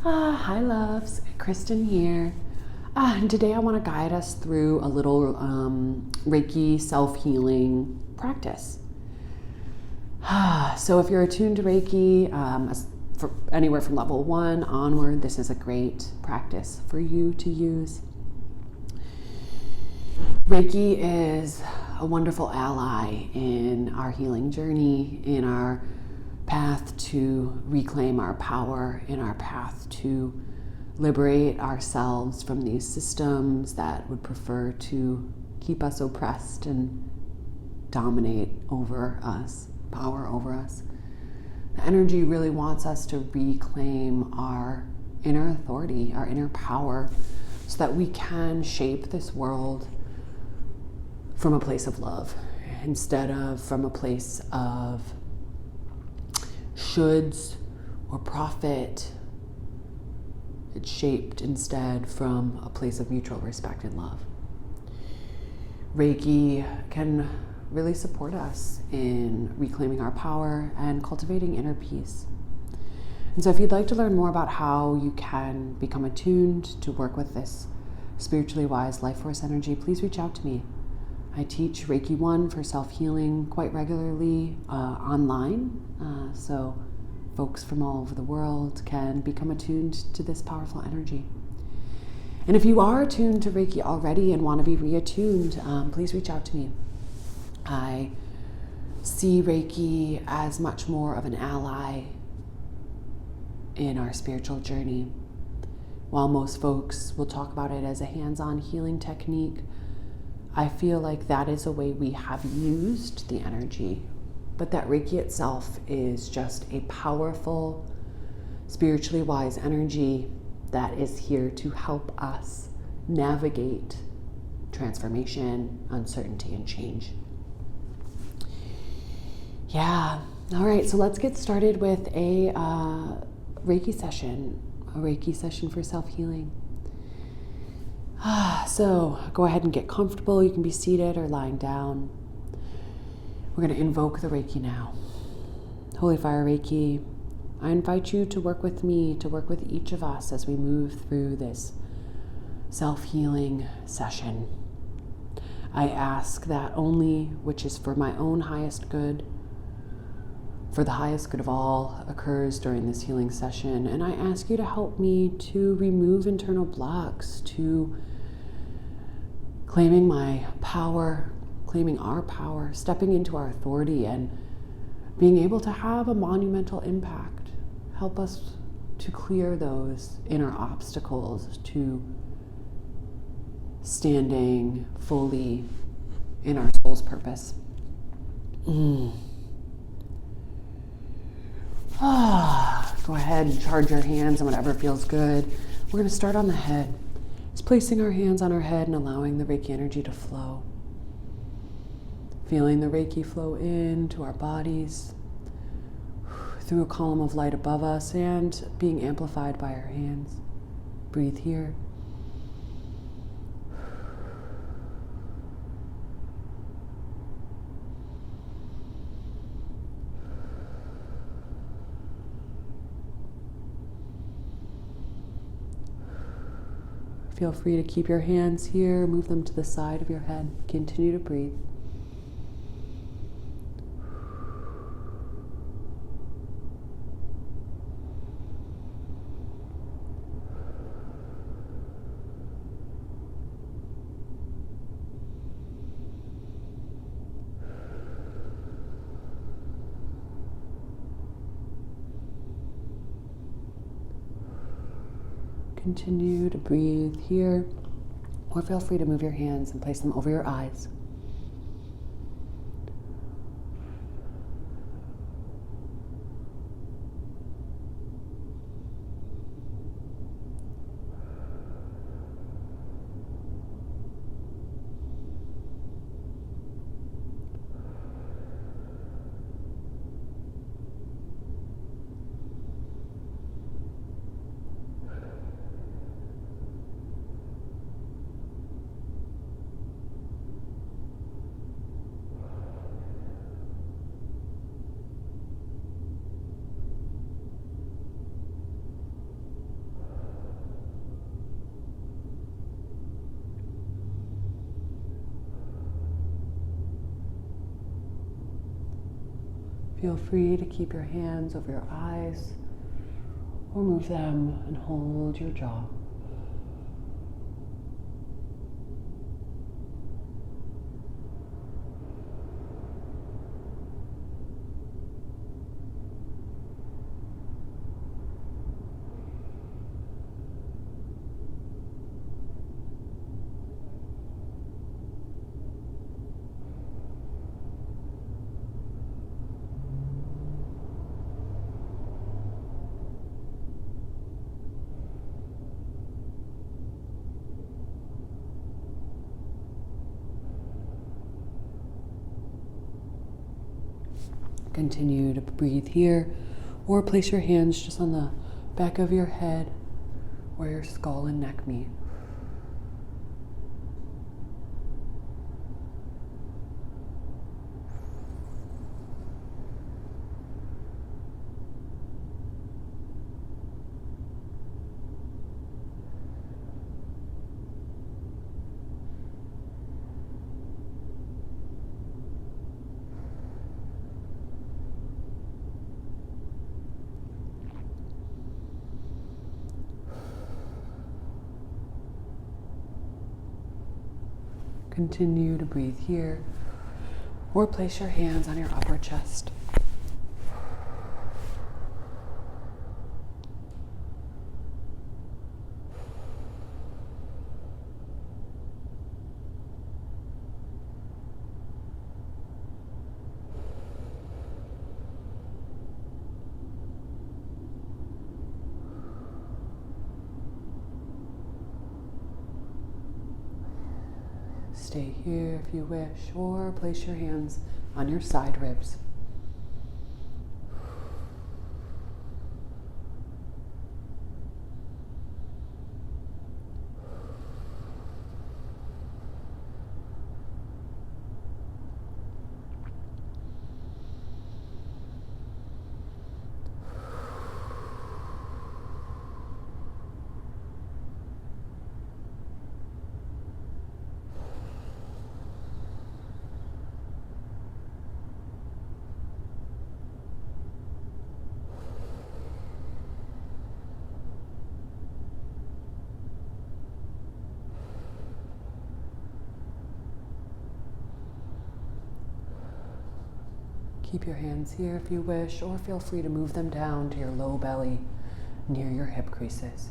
Hi loves, Kristen here. And today I want to guide us through a little Reiki self-healing practice. So if you're attuned to Reiki, for anywhere from level 1 onward, this is a great practice for you to use. Reiki is a wonderful ally in our healing journey, in our path to reclaim our power, in our path to liberate ourselves from these systems that would prefer to keep us oppressed and dominate over us, power over us. The energy really wants us to reclaim our inner authority, our inner power, so that we can shape this world from a place of love instead of from a place of shoulds or profit. It's shaped instead from a place of mutual respect and love. Reiki can really support us in reclaiming our power and cultivating inner peace. And so if you'd like to learn more about how you can become attuned to work with this spiritually wise life force energy, please reach out to me. I teach Reiki 1 for self-healing quite regularly online, so folks from all over the world can become attuned to this powerful energy. And if you are attuned to Reiki already and want to be reattuned, please reach out to me. I see Reiki as much more of an ally in our spiritual journey. While most folks will talk about it as a hands-on healing technique, I feel like that is a way we have used the energy, but that Reiki itself is just a powerful, spiritually wise energy that is here to help us navigate transformation, uncertainty, and change. Yeah, all right, so let's get started with a Reiki session for self-healing. So go ahead and get comfortable. You can be seated or lying down. We're going to invoke the Reiki now. Holy Fire Reiki, I invite you to work with me, to work with each of us as we move through this self-healing session. I ask that only which is for my own highest good, for the highest good of all, occurs during this healing session. And I ask you to help me to remove internal blocks, to claiming my power, claiming our power, stepping into our authority, and being able to have a monumental impact. Help us to clear those inner obstacles to standing fully in our soul's purpose. Go ahead and charge your hands on whatever feels good. We're going to start on the head. Just placing our hands on our head and allowing the Reiki energy to flow. Feeling the Reiki flow into our bodies, through a column of light above us, and being amplified by our hands. Breathe here. Feel free to keep your hands here, move them to the side of your head. Continue to breathe. Continue to breathe here, or feel free to move your hands and place them over your eyes. Feel free to keep your hands over your eyes or move them and hold your jaw. Continue to breathe here, or place your hands just on the back of your head where your skull and neck meet. Continue to breathe here, or place your hands on your upper chest. Stay here if you wish, or place your hands on your side ribs. Keep your hands here if you wish, or feel free to move them down to your low belly near your hip creases.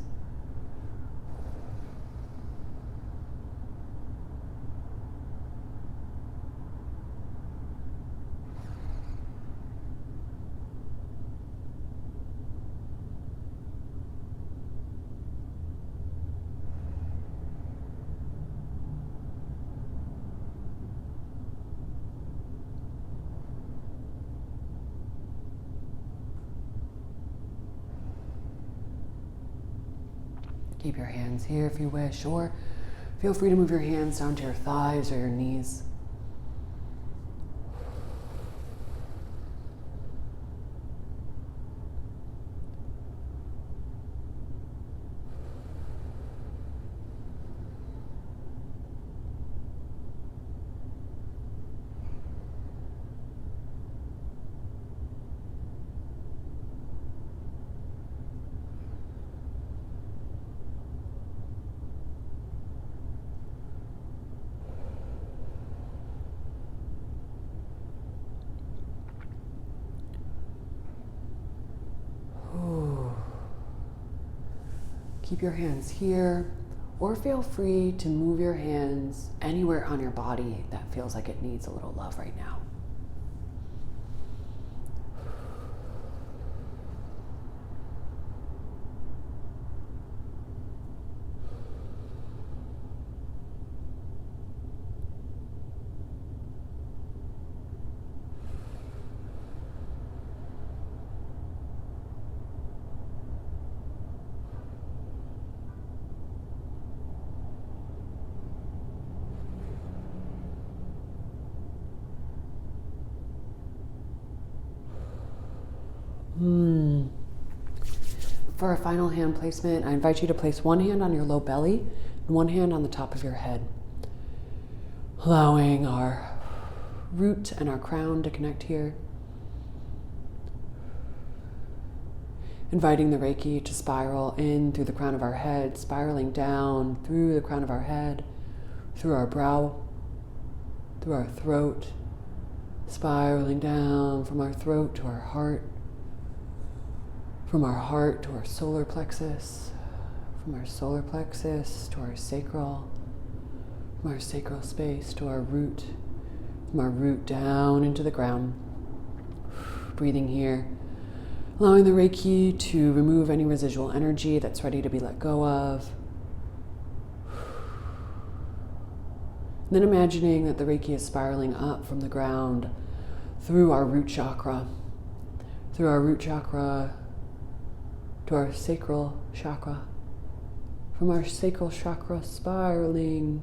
Keep your hands here if you wish, or feel free to move your hands down to your thighs or your knees. Keep your hands here, or feel free to move your hands anywhere on your body that feels like it needs a little love right now. For a final hand placement, I invite you to place one hand on your low belly and one hand on the top of your head, allowing our root and our crown to connect here. Inviting the Reiki to spiral in through the crown of our head, spiraling down through the crown of our head, through our brow, through our throat, spiraling down from our throat to our heart, from our heart to our solar plexus, from our solar plexus to our sacral, from our sacral space to our root, from our root down into the ground. Breathing here, allowing the Reiki to remove any residual energy that's ready to be let go of. Then imagining that the Reiki is spiraling up from the ground through our root chakra, to our sacral chakra, from our sacral chakra spiraling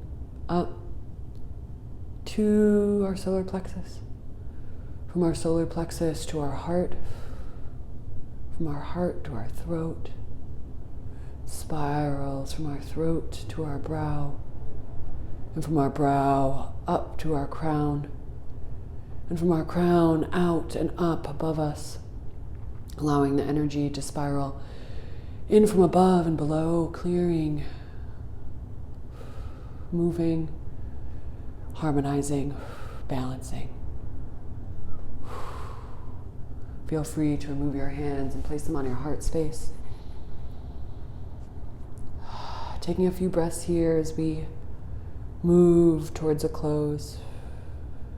up to our solar plexus, from our solar plexus to our heart, from our heart to our throat, spirals from our throat to our brow, and from our brow up to our crown, and from our crown out and up above us, allowing the energy to spiral in from above and below, clearing, moving, harmonizing, balancing. Feel free to remove your hands and place them on your heart space. Taking a few breaths here as we move towards a close.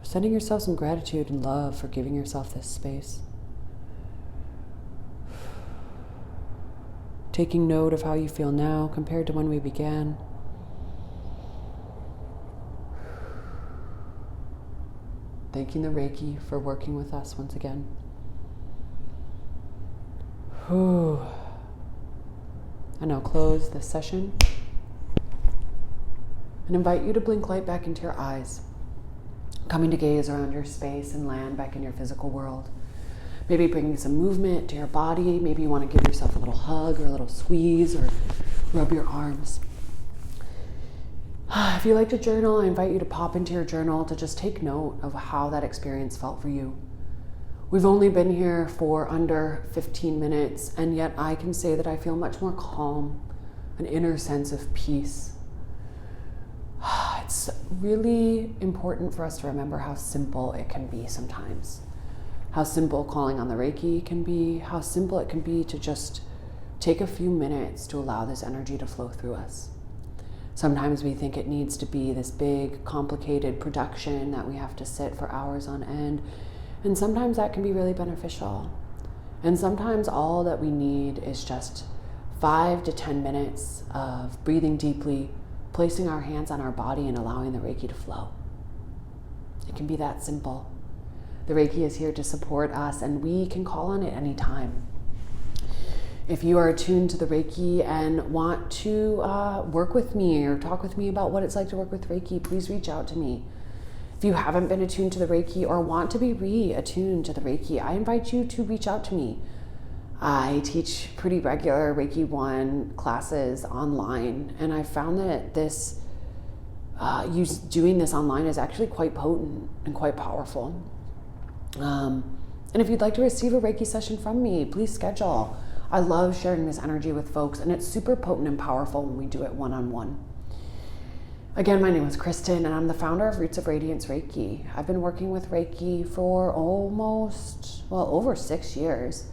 Sending yourself some gratitude and love for giving yourself this space. Taking note of how you feel now compared to when we began. Thanking the Reiki for working with us once again. And now close this session and invite you to blink light back into your eyes, coming to gaze around your space and land back in your physical world. Maybe bringing some movement to your body. Maybe you want to give yourself a little hug or a little squeeze or rub your arms. If you like to journal, I invite you to pop into your journal to just take note of how that experience felt for you. We've only been here for under 15 minutes, and yet I can say that I feel much more calm, an inner sense of peace. It's really important for us to remember how simple it can be sometimes. How simple calling on the Reiki can be, how simple it can be to just take a few minutes to allow this energy to flow through us. Sometimes we think it needs to be this big, complicated production that we have to sit for hours on end. And sometimes that can be really beneficial. And sometimes all that we need is just 5 to 10 minutes of breathing deeply, placing our hands on our body and allowing the Reiki to flow. It can be that simple. The Reiki is here to support us, and we can call on it anytime. If you are attuned to the Reiki and want to work with me or talk with me about what it's like to work with Reiki, please reach out to me. If you haven't been attuned to the Reiki or want to be re-attuned to the Reiki, I invite you to reach out to me. I teach pretty regular Reiki 1 classes online, and I found that this doing this online is actually quite potent and quite powerful. And if you'd like to receive a Reiki session from me, please schedule. I love sharing this energy with folks, and it's super potent and powerful when we do it one-on-one. Again, my name is Kristen, and I'm the founder of Roots of Radiance Reiki. I've been working with Reiki for over 6 years,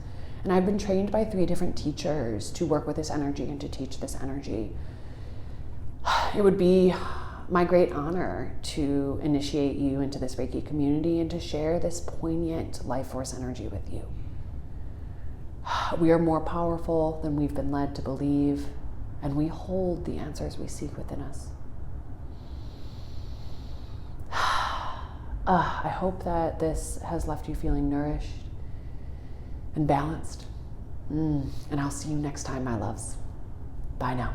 and I've been trained by 3 different teachers to work with this energy and to teach this energy. It would be my great honor to initiate you into this Reiki community and to share this poignant life force energy with you. We are more powerful than we've been led to believe, and we hold the answers we seek within us. I hope that this has left you feeling nourished and balanced. And I'll see you next time, my loves. Bye now.